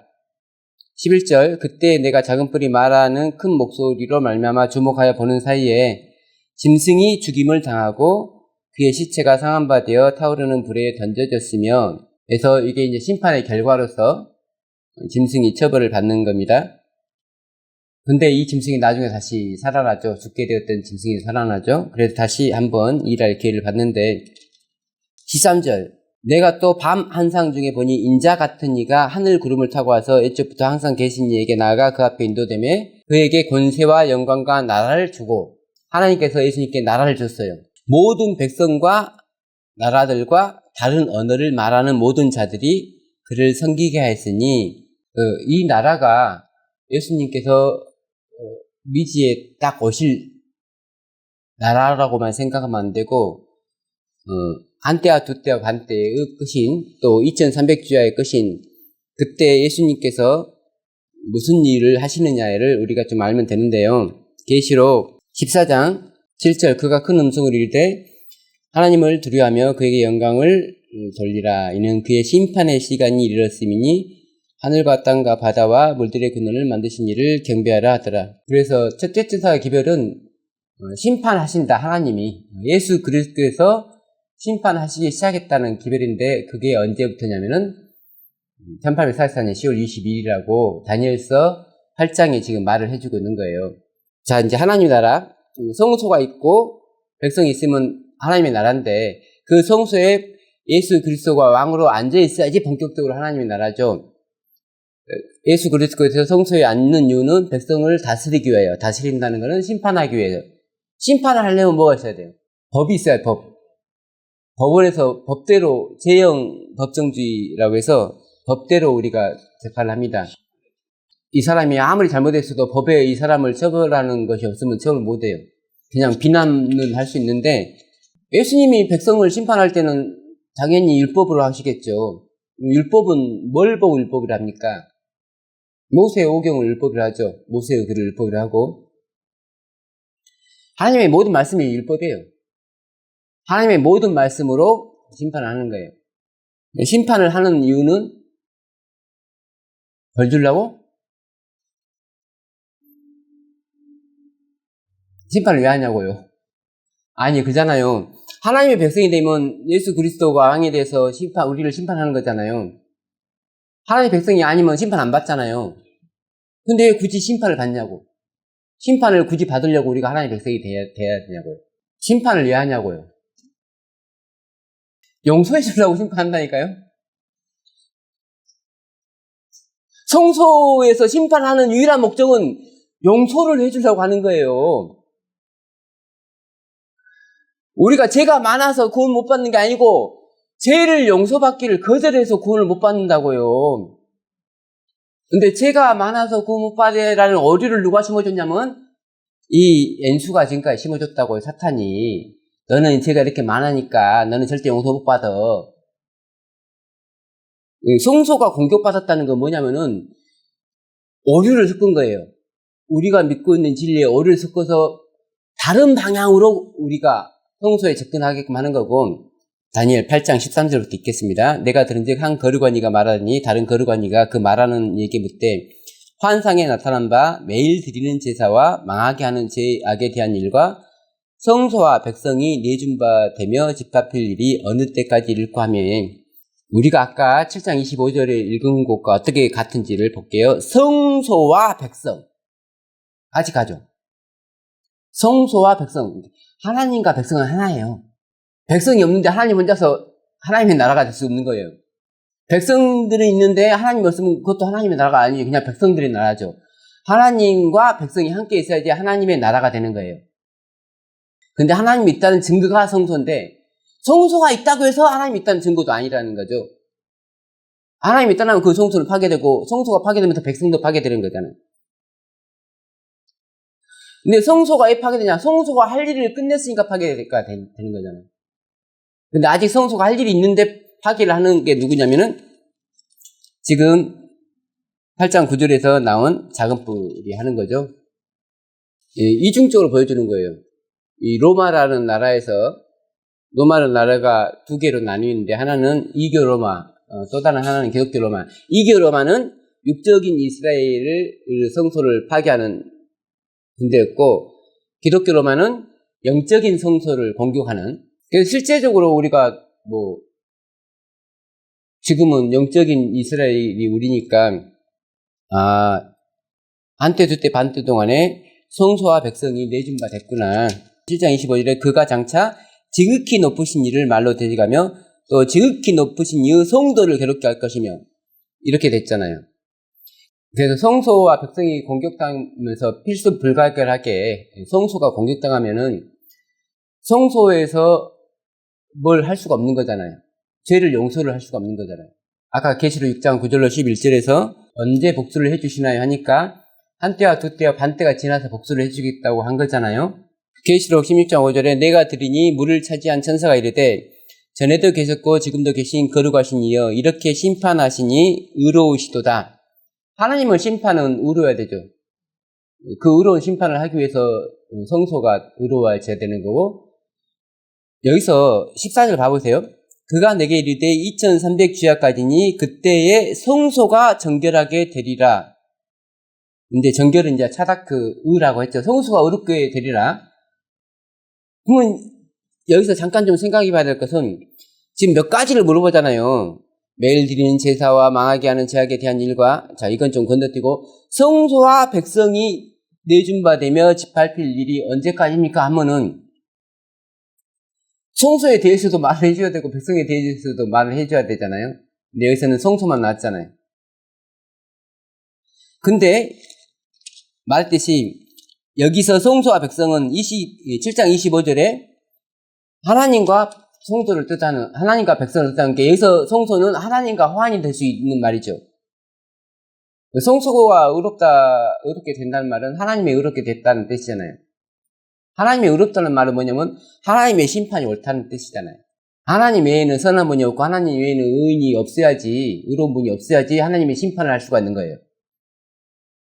11절 그때 내가 작은 뿔이 말하는 큰 목소리로 말미암아 주목하여 보는 사이에 짐승이 죽임을 당하고 그의 시체가 상한 바 되어 타오르는 불에 던져졌으며, 그래서 이게 이제 심판의 결과로서 짐승이 처벌을 받는 겁니다. 근데 이 짐승이 나중에 다시 살아나죠. 죽게 되었던 짐승이 살아나죠. 그래서 다시 한번 일할 기회를 받는데 13절 내가 또 밤 한상 중에 보니 인자 같은 이가 하늘 구름을 타고 와서 옛적부터 항상 계신 이에게 나아가 그 앞에 인도되며 그에게 권세와 영광과 나라를 주고, 하나님께서 예수님께 나라를 줬어요. 모든 백성과 나라들과 다른 언어를 말하는 모든 자들이 그를 섬기게 하였으니 이 나라가 예수님께서 미지에 딱 오실 나라라고만 생각하면 안 되고 한때와 두때와 반때의 끝인 또 2300주야의 끝인 그때 예수님께서 무슨 일을 하시느냐를 우리가 좀 알면 되는데요. 계시록 14장 7절 그가 큰 음성으로 이르되 하나님을 두려워하며 그에게 영광을 돌리라. 이는 그의 심판의 시간이 이르렀음이니 하늘과 땅과 바다와 물들의 근원을 만드신 이를 경배하라 하더라. 그래서 첫째 천사의 기별은 심판하신다. 하나님이 예수 그리스도께서 심판하시기 시작했다는 기별인데 그게 언제부터냐면은 1844년 10월 22일이라고 다니엘서 8장에 지금 말을 해주고 있는 거예요. 자, 이제 하나님 나라, 성소가 있고 백성이 있으면 하나님의 나라인데 그 성소에 예수 그리스도가 왕으로 앉아 있어야지 본격적으로 하나님의 나라죠. 예수 그리스도께서 성소에 앉는 이유는 백성을 다스리기 위해요. 다스린다는 것은 심판하기 위해요. 심판을 하려면 뭐가 있어야 돼요? 법이 있어야 법. 법원에서 법대로 제형 법정주의라고 해서 법대로 우리가 재판을 합니다. 이 사람이 아무리 잘못했어도 법에 이 사람을 처벌하는 것이 없으면 처벌 못해요. 그냥 비난은 할 수 있는데 예수님이 백성을 심판할 때는 당연히 율법으로 하시겠죠. 율법은 뭘 보고 율법을 합니까? 모세의 오경을 율법을 하죠. 모세의 글을 율법을 하고 하나님의 모든 말씀이 율법이에요. 하나님의 모든 말씀으로 심판을 하는 거예요. 심판을 하는 이유는 벌 주려고? 심판을 왜 하냐고요? 아니, 그잖아요. 하나님의 백성이 되면 예수 그리스도가 왕에 대해서 우리를 심판하는 거잖아요. 하나님의 백성이 아니면 심판 안 받잖아요. 근데 왜 굳이 심판을 받냐고. 심판을 굳이 받으려고 우리가 하나님의 백성이 돼야 되냐고요. 심판을 왜 하냐고요. 용서해 주려고 심판한다니까요. 성소에서 심판하는 유일한 목적은 용서를 해주려고 하는 거예요. 우리가 죄가 많아서 구원 못 받는 게 아니고 죄를 용서받기를 거절해서 구원을 못 받는다고요. 근데 죄가 많아서 구원 못 받으라는 오류를 누가 심어줬냐면 이 엔수가 지금까지 심어줬다고요. 사탄이. 너는 죄가 이렇게 많으니까 너는 절대 용서 못 받아. 성소가 공격받았다는 건 뭐냐면은 오류를 섞은 거예요. 우리가 믿고 있는 진리에 오류를 섞어서 다른 방향으로 우리가 성소에 접근하게끔 하는 거고 다니엘 8장 13절부터 읽겠습니다. 내가 들은즉 한 거르관이가 말하니 다른 거르관이가 그 말하는 얘기 묻되 환상에 나타난 바 매일 드리는 제사와 망하게 하는 죄악에 대한 일과 성소와 백성이 내준 바 되며 집합할 일이 어느 때까지 이를까 하며 우리가 아까 7장 25절에 읽은 것과 어떻게 같은지를 볼게요. 성소와 백성 같이 가죠. 성소와 백성 하나님과 백성은 하나예요. 백성이 없는데 하나님 혼자서 하나님의 나라가 될 수 없는 거예요. 백성들이 있는데 하나님이 없으면 그것도 하나님의 나라가 아니에요. 그냥 백성들의 나라죠. 하나님과 백성이 함께 있어야지 하나님의 나라가 되는 거예요. 근데 하나님이 있다는 증거가 성소인데 성소가 있다고 해서 하나님이 있다는 증거도 아니라는 거죠. 하나님이 있다면 그 성소는 파괴되고 성소가 파괴되면서 백성도 파괴되는 거잖아요. 근데 성소가 왜 파괴되냐? 성소가 할 일을 끝냈으니까 파괴가 되는 거잖아요. 근데 아직 성소가 할 일이 있는데 파괴를 하는 게 누구냐면은 지금 8장 9절에서 나온 작은 뿔이 하는 거죠. 이중적으로 보여주는 거예요. 이 로마라는 나라가 두 개로 나뉘는데 하나는 이교 로마, 또 다른 하나는 기독교 로마. 이교 로마는 육적인 이스라엘을 성소를 파괴하는 군대였고 기독교 로마는 영적인 성소를 공격하는. 그래서 실제적으로 우리가 지금은 영적인 이스라엘이 우리니까 한때 두때 반때 동안에 성소와 백성이 내준 바 됐구나. 7장 25절에 그가 장차 지극히 높으신 이를 말로 대적하며 또 지극히 높으신 이의 성도를 괴롭게 할 것이며 이렇게 됐잖아요. 그래서 성소와 백성이 공격당하면서 필수 불가결하게 성소가 공격당하면은 성소에서 뭘 할 수가 없는 거잖아요. 죄를 용서를 할 수가 없는 거잖아요. 아까 계시록 6장 9절로 11절에서 언제 복수를 해주시나요 하니까 한때와 두때와 반때가 지나서 복수를 해주겠다고 한 거잖아요. 계시록 16장 5절에 내가 들으니 물을 차지한 천사가 이르되 전에도 계셨고 지금도 계신 거룩하신 이여 이렇게 심판하시니 의로우시도다. 하나님은 심판은 의로워야 되죠. 그 의로운 심판을 하기 위해서 성소가 의로워야 되는 거고 여기서 14절 봐보세요. 그가 내게 이르되 2300 주야까지니 그때에 성소가 정결하게 되리라. 근데 정결은 이제 의라고 했죠. 성소가 의롭게 되리라. 그러면 여기서 잠깐 좀 생각해 봐야 될 것은 지금 몇 가지를 물어보잖아요. 매일 드리는 제사와 망하게 하는 제약에 대한 일과, 자, 이건 좀 건너뛰고, 성소와 백성이 내준바되며 짓밟힐 일이 언제까지입니까? 하면은, 성소에 대해서도 말을 해줘야 되고, 백성에 대해서도 말을 해줘야 되잖아요. 근데 여기서는 성소만 나왔잖아요. 근데, 말했듯이, 여기서 성소와 백성은 7장 25절에 하나님과 성소를 뜻하는, 하나님과 백성을 뜻하는 게, 여기서 성소는 하나님과 화환이 될 수 있는 말이죠. 성소가 의롭게 된다는 말은 하나님의 의롭게 됐다는 뜻이잖아요. 하나님의 의롭다는 말은 뭐냐면 하나님의 심판이 옳다는 뜻이잖아요. 하나님 외에는 선한 분이 없고 하나님 외에는 의인이 없어야지, 의로운 분이 없어야지 하나님의 심판을 할 수가 있는 거예요.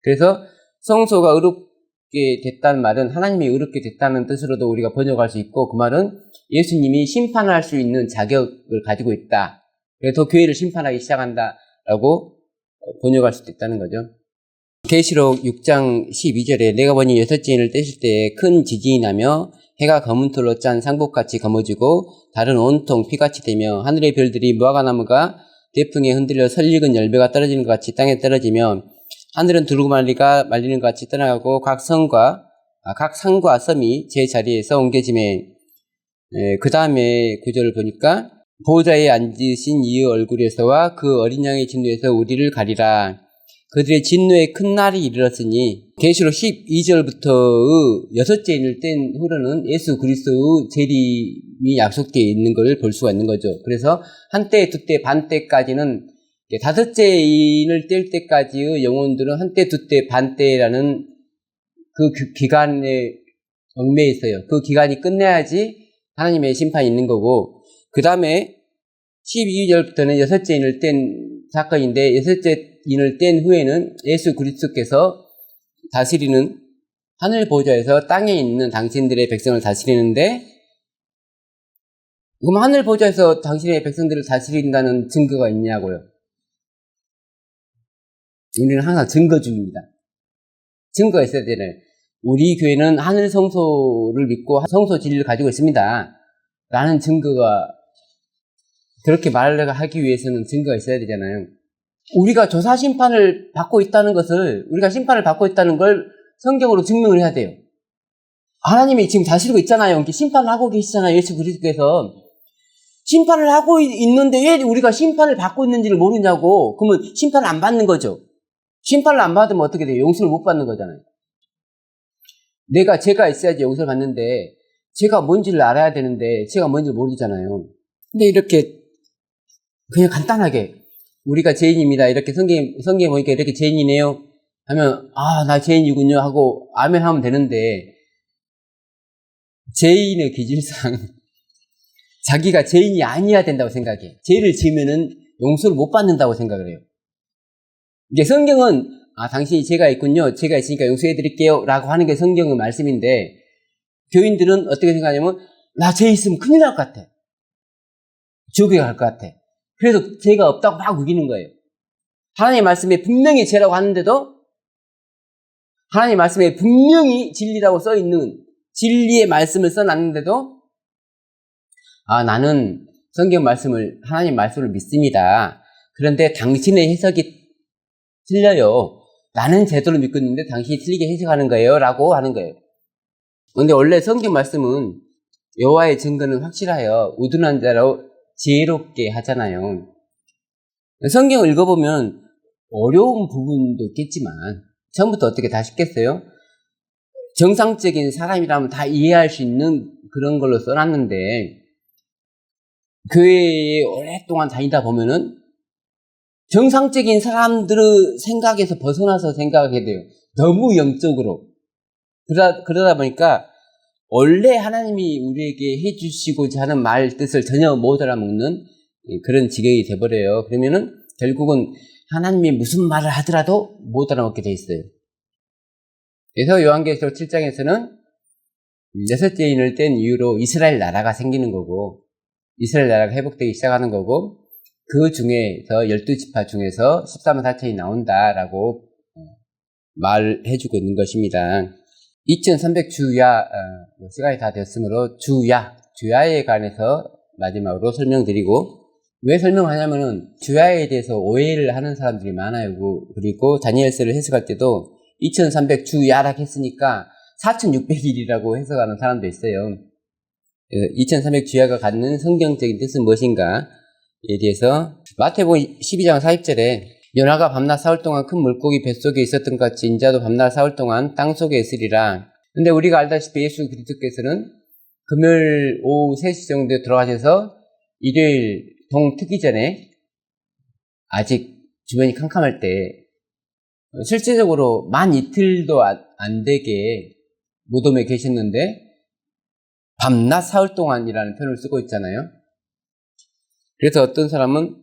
그래서 성소가 의롭게 됐다는 말은 하나님이 의롭게 됐다는 뜻으로도 우리가 번역할 수 있고, 그 말은 예수님이 심판을 할 수 있는 자격을 가지고 있다. 그래서 교회를 심판하기 시작한다라고 번역할 수도 있다는 거죠. 계시록 6장 12절에 내가 보니 여섯째 인을 떼실 때에 큰 지진이 나며 해가 검은 털로 짠 상복같이 검어지고 달은 온통 피같이 되며 하늘의 별들이 무화과나무가 대풍에 흔들려 설익은 열매가 떨어지는 것 같이 땅에 떨어지며 하늘은 두루마리가 말리는 것 같이 떠나가고 각 산과 섬이 제 자리에서 옮겨지매, 그 다음에 구절을 보니까 보호자에 앉으신 이의 얼굴에서와 그 어린 양의 진노에서 우리를 가리라. 그들의 진노의 큰 날이 이르렀으니, 계시록 12절부터의 여섯째 인을 뗀 후로는 예수 그리스도의 재림이 약속되어 있는 걸 볼 수가 있는 거죠. 그래서 한때, 두때, 반때까지는, 다섯째 인을 뗄 때까지의 영혼들은 한때, 두때, 반때라는 그 기간에 얽매여 있어요. 그 기간이 끝내야지 하나님의 심판이 있는 거고, 그 다음에 12절부터는 여섯째 인을 뗀 사건인데, 여섯째 인을 뗀 후에는 예수 그리스도께서 다스리는 하늘 보좌에서 땅에 있는 당신들의 백성을 다스리는데, 그럼 하늘 보좌에서 당신의 백성들을 다스린다는 증거가 있냐고요? 우리는 항상 증거주의입니다. 증거가 있어야 되잖아요. 우리 교회는 하늘 성소를 믿고 성소 진리를 가지고 있습니다. 라는 증거가, 그렇게 말을 하기 위해서는 증거가 있어야 되잖아요. 우리가 조사 심판을 받고 있다는 것을, 우리가 심판을 받고 있다는 걸 성경으로 증명을 해야 돼요. 하나님이 지금 다스리고 있잖아요. 심판을 하고 계시잖아요. 예수 그리스도께서. 심판을 하고 있는데 왜 우리가 심판을 받고 있는지를 모르냐고. 그러면 심판을 안 받는 거죠. 심판을 안 받으면 어떻게 돼요? 용서를 못 받는 거잖아요. 제가 있어야지 용서를 받는데, 제가 뭔지를 알아야 되는데, 제가 뭔지를 모르잖아요. 근데 이렇게, 그냥 간단하게, 우리가 죄인입니다. 이렇게 성경에 보니까 이렇게 죄인이네요. 하면, 나 죄인이군요. 하고, 아멘 하면 되는데, 죄인의 기질상, 자기가 죄인이 아니어야 된다고 생각해. 죄를 지으면은 용서를 못 받는다고 생각을 해요. 이게 성경은, 당신이 죄가 있군요. 죄가 있으니까 용서해 드릴게요. 라고 하는 게 성경의 말씀인데, 교인들은 어떻게 생각하냐면, 나 죄 있으면 큰일 날 것 같아. 지옥에 갈 것 같아. 그래서 죄가 없다고 막 우기는 거예요. 하나님의 말씀에 분명히 죄라고 하는데도, 하나님의 말씀에 분명히 진리라고 써있는, 진리의 말씀을 써놨는데도, 나는 성경 말씀을, 하나님 말씀을 믿습니다. 그런데 당신의 해석이 틀려요. 나는 제대로 믿고 있는데 당신이 틀리게 해석하는 거예요. 라고 하는 거예요. 근데 원래 성경 말씀은 여호와의 증거는 확실하여 우둔한 자로 지혜롭게 하잖아요. 성경을 읽어보면 어려운 부분도 있겠지만 처음부터 어떻게 다 쉽겠어요? 정상적인 사람이라면 다 이해할 수 있는 그런 걸로 써놨는데, 교회에 오랫동안 다니다 보면은 정상적인 사람들의 생각에서 벗어나서 생각하게 돼요. 너무 영적으로. 그러다 보니까 원래 하나님이 우리에게 해주시고자 하는 말 뜻을 전혀 못 알아먹는 그런 지경이 돼버려요. 그러면은 결국은 하나님이 무슨 말을 하더라도 못 알아먹게 돼 있어요. 그래서 요한계시록 7장에서는 여섯째 인을 뗀 이후로 이스라엘 나라가 생기는 거고, 이스라엘 나라가 회복되기 시작하는 거고, 그 중에서 12지파 중에서 14만 4천이 나온다라고 말해주고 있는 것입니다. 2300주야, 시간이 다 됐으므로 주야에 관해서 마지막으로 설명드리고 왜 설명하냐면은 주야에 대해서 오해를 하는 사람들이 많아요. 그리고 다니엘서를 해석할 때도 2300 주야락 했으니까 4600일이라고 해석하는 사람도 있어요. 2300 주야가 갖는 성경적인 뜻은 무엇인가에 대해서 마태복음 12장 40절에 요나가 밤낮 사흘 동안 큰 물고기 뱃속에 있었던 것 같이 인자도 밤낮 사흘 동안 땅속에 있으리라. 근데 우리가 알다시피 예수 그리스도께서는 금요일 오후 3시 정도에 들어가셔서 일요일 동 트기 전에 아직 주변이 캄캄할 때 실제적으로 만 이틀도 안 되게 무덤에 계셨는데 밤낮 사흘 동안이라는 표현을 쓰고 있잖아요. 그래서 어떤 사람은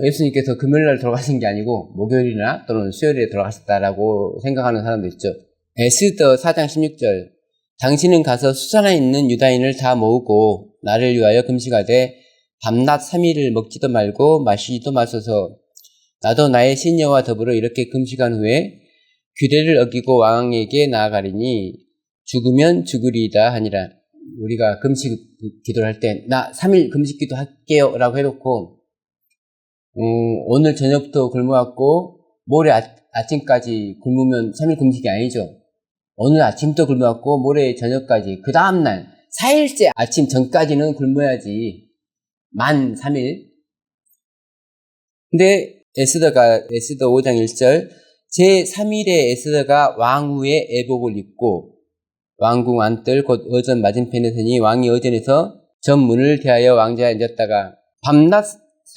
예수님께서 금요일날 돌아가신 게 아니고 목요일이나 또는 수요일에 돌아가셨다라고 생각하는 사람도 있죠. 에스더 4장 16절 당신은 가서 수산에 있는 유다인을 다 모으고 나를 위하여 금식하되 밤낮 3일을 먹지도 말고 마시지도 마소서. 나도 나의 신여와 더불어 이렇게 금식한 후에 규례를 어기고 왕에게 나아가리니 죽으면 죽으리이다 하니라. 우리가 금식 기도를 할 때 나 3일 금식 기도 할게요 라고 해놓고 오늘 저녁부터 굶어갖고 모레 아침까지 굶으면 3일 금식이 아니죠. 오늘 아침부터 굶어갖고 모레 저녁까지 그 다음날 4일째 아침 전까지는 굶어야지. 만 3일. 근데 에스더 5장 1절 제3일에 에스더가 왕후의 애복을 입고 왕궁 안뜰 곧 어전 맞은편에 서니 왕이 어전에서 전문을 대하여 왕자에 앉았다가 밤낮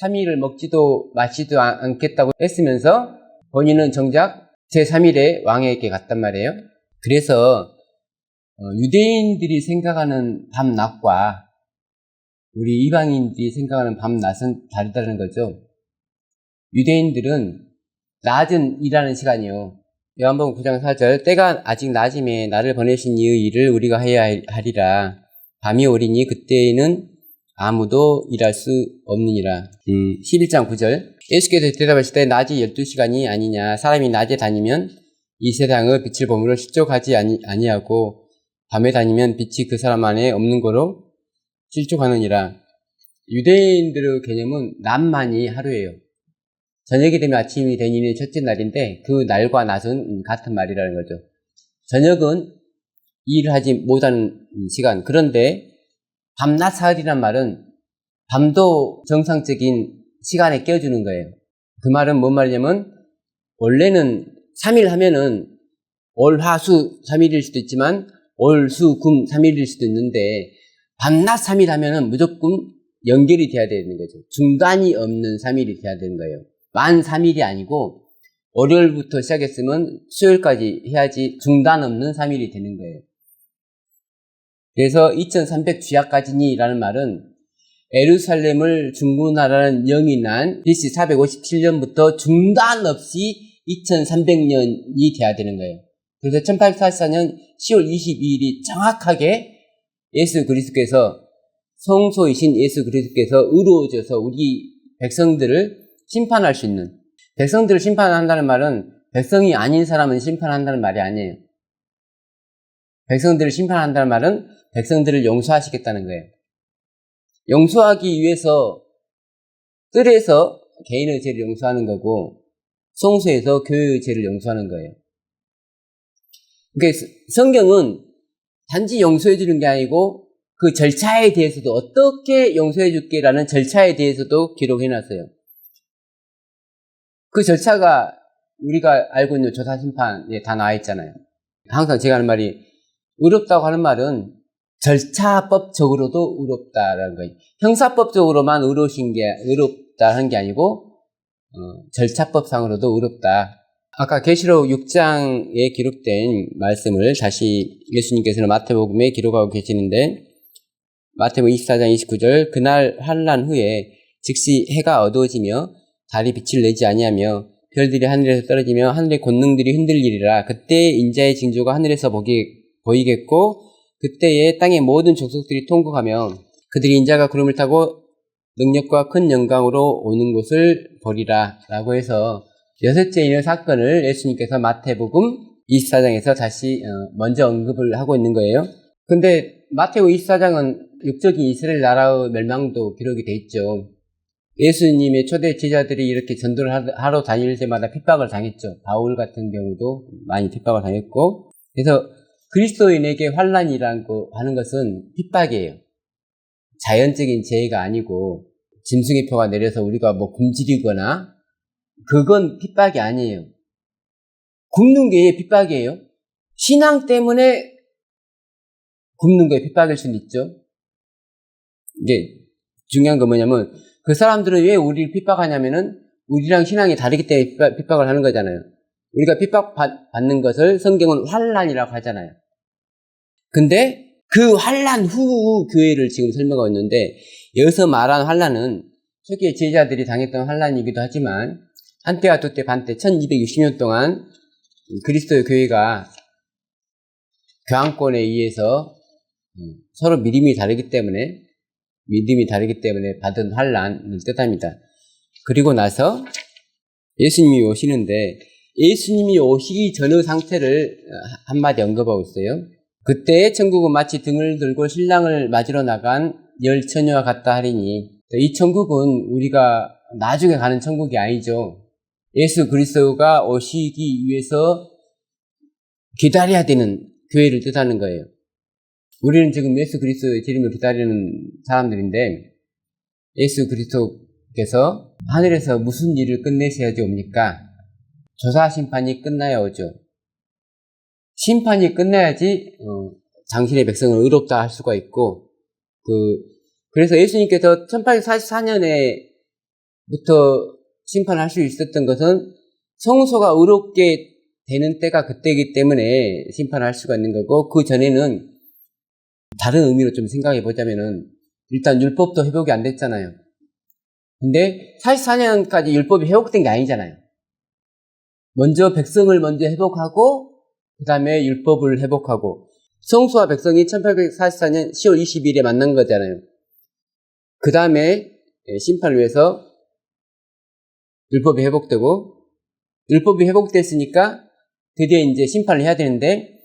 3일을 먹지도 마시지도 않겠다고 했으면서 본인은 정작 제3일에 왕에게 갔단 말이에요. 그래서 유대인들이 생각하는 밤낮과 우리 이방인들이 생각하는 밤낮은 다르다는 거죠. 유대인들은 낮은 일하는 시간이요. 요한복음 9장 4절 때가 아직 낮임에 나를 보내신 이의 일을 우리가 해야 하리라. 밤이 오리니 그때에는 아무도 일할 수 없느니라. 11장 9절 예수께서 대답하실 때 낮이 12시간이 아니냐. 사람이 낮에 다니면 이 세상의 빛을 보므로 실족하지 아니하고 밤에 다니면 빛이 그 사람 안에 없는 거로 실족하느니라. 유대인들의 개념은 낮만이 하루예요. 저녁이 되면 아침이 되니 첫째 날인데 그 날과 낮은 같은 말이라는 거죠. 저녁은 일을 하지 못하는 시간. 그런데 밤낮 사흘이란 말은 밤도 정상적인 시간에 깨워주는 거예요. 그 말은 뭔 말이냐면 원래는 3일 하면은 월, 화, 수 3일일 수도 있지만 월, 수, 금 3일일 수도 있는데 밤낮 3일 하면은 무조건 연결이 돼야 되는 거죠. 중단이 없는 3일이 돼야 되는 거예요. 만 3일이 아니고 월요일부터 시작했으면 수요일까지 해야지 중단 없는 3일이 되는 거예요. 그래서 2300 주야까지니 라는 말은 예루살렘을 중군하라는 영이 난 BC 457년부터 중단 없이 2300년이 돼야 되는 거예요. 그래서 1844년 10월 22일이 정확하게 예수 그리스도께서 성소이신 예수 그리스도께서 의로워져서 우리 백성들을 심판할 수 있는, 백성들을 심판한다는 말은 백성이 아닌 사람은 심판한다는 말이 아니에요. 백성들을 심판한다는 말은 백성들을 용서하시겠다는 거예요. 용서하기 위해서 뜰에서 개인의 죄를 용서하는 거고 성소에서 교회의 죄를 용서하는 거예요. 그러니까 성경은 단지 용서해 주는 게 아니고 그 절차에 대해서도 어떻게 용서해 줄게라는 절차에 대해서도 기록해 놨어요. 그 절차가 우리가 알고 있는 조사심판에 다 나와 있잖아요. 항상 제가 하는 말이 의롭다고 하는 말은 절차법적으로도 의롭다라는 거예요. 형사법적으로만 의롭다는 게 아니고 절차법상으로도 의롭다. 아까 계시록 6장에 기록된 말씀을 다시 예수님께서는 마태복음에 기록하고 계시는데 마태복음 24장 29절 그날 환난 후에 즉시 해가 어두워지며 달이 빛을 내지 아니하며 별들이 하늘에서 떨어지며 하늘의 권능들이 흔들리리라. 그때 인자의 징조가 하늘에서 보이겠고 그때에 땅의 모든 족속들이 통곡하며 그들이 인자가 구름을 타고 능력과 큰 영광으로 오는 것을 보리라 라고 해서 여섯째 있는 사건을 예수님께서 마태복음 24장에서 다시 먼저 언급을 하고 있는 거예요. 근데 마태복음 24장은 육적인 이스라엘 나라의 멸망도 기록이 돼 있죠. 예수님의 초대 제자들이 이렇게 전도를 하러 다닐 때마다 핍박을 당했죠. 바울 같은 경우도 많이 핍박을 당했고, 그래서 그리스도인에게 환난이라는 거 하는 것은 핍박이에요. 자연적인 재해가 아니고 짐승의 표가 내려서 우리가 뭐 굶주리거나 그건 핍박이 아니에요. 굶는 게 핍박이에요. 신앙 때문에 굶는 거에 핍박일 수는 있죠. 이게 중요한 건 뭐냐면 그 사람들은 왜 우리를 핍박하냐면은 우리랑 신앙이 다르기 때문에 핍박을 하는 거잖아요. 우리가 핍박받는 것을 성경은 환난이라고 하잖아요. 근데 그 환난 후 교회를 지금 설명하고 있는데 여기서 말한 환난은 초기에 제자들이 당했던 환난이기도 하지만 한때와 두때 반때 1260년 동안 그리스도의 교회가 교황권에 의해서 서로 믿음이 다르기 때문에 받은 환난을 뜻합니다. 그리고 나서 예수님이 오시는데 예수님이 오시기 전의 상태를 한마디 언급하고 있어요. 그때 천국은 마치 등을 들고 신랑을 맞으러 나간 열 처녀와 같다 하리니, 이 천국은 우리가 나중에 가는 천국이 아니죠. 예수 그리스도가 오시기 위해서 기다려야 되는 교회를 뜻하는 거예요. 우리는 지금 예수 그리스도의 재림을 기다리는 사람들인데 예수 그리스도께서 하늘에서 무슨 일을 끝내셔야지 옵니까? 조사 심판이 끝나야 오죠. 심판이 끝나야지 당신의 백성을 의롭다 할 수가 있고, 그래서 예수님께서 1844년에부터 심판을 할 수 있었던 것은 성소가 의롭게 되는 때가 그때이기 때문에 심판을 할 수가 있는 거고, 그 전에는 다른 의미로 좀 생각해 보자면은 일단 율법도 회복이 안 됐잖아요. 근데 44년까지 율법이 회복된 게 아니잖아요. 먼저 백성을 먼저 회복하고 그 다음에 율법을 회복하고, 성소와 백성이 1844년 10월 20일에 만난 거잖아요. 그 다음에 심판을 위해서 율법이 회복되고, 율법이 회복됐으니까 드디어 이제 심판을 해야 되는데,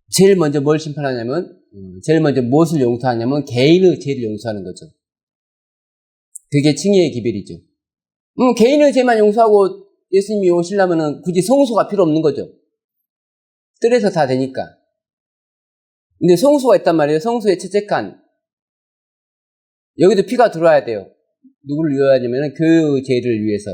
제일 먼저 뭘 심판하냐면, 제일 먼저 무엇을 용서하냐면 개인의 죄를 용서하는 거죠. 그게 칭의의 기별이죠. 개인의 죄만 용서하고 예수님이 오시려면은 굳이 성소가 필요 없는 거죠. 뜰에서 다 되니까. 근데 성소가 있단 말이에요. 성소의 채찍간. 여기도 피가 들어와야 돼요. 누구를 위하냐면 교회의 죄를 위해서.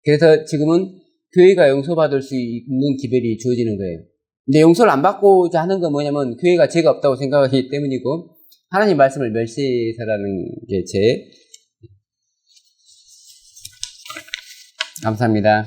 그래서 지금은 교회가 용서받을 수 있는 기별이 주어지는 거예요. 근데 용서를 안 받고자 하는 건 뭐냐면 교회가 죄가 없다고 생각하기 때문이고, 하나님 말씀을 멸시해서라는 게 감사합니다.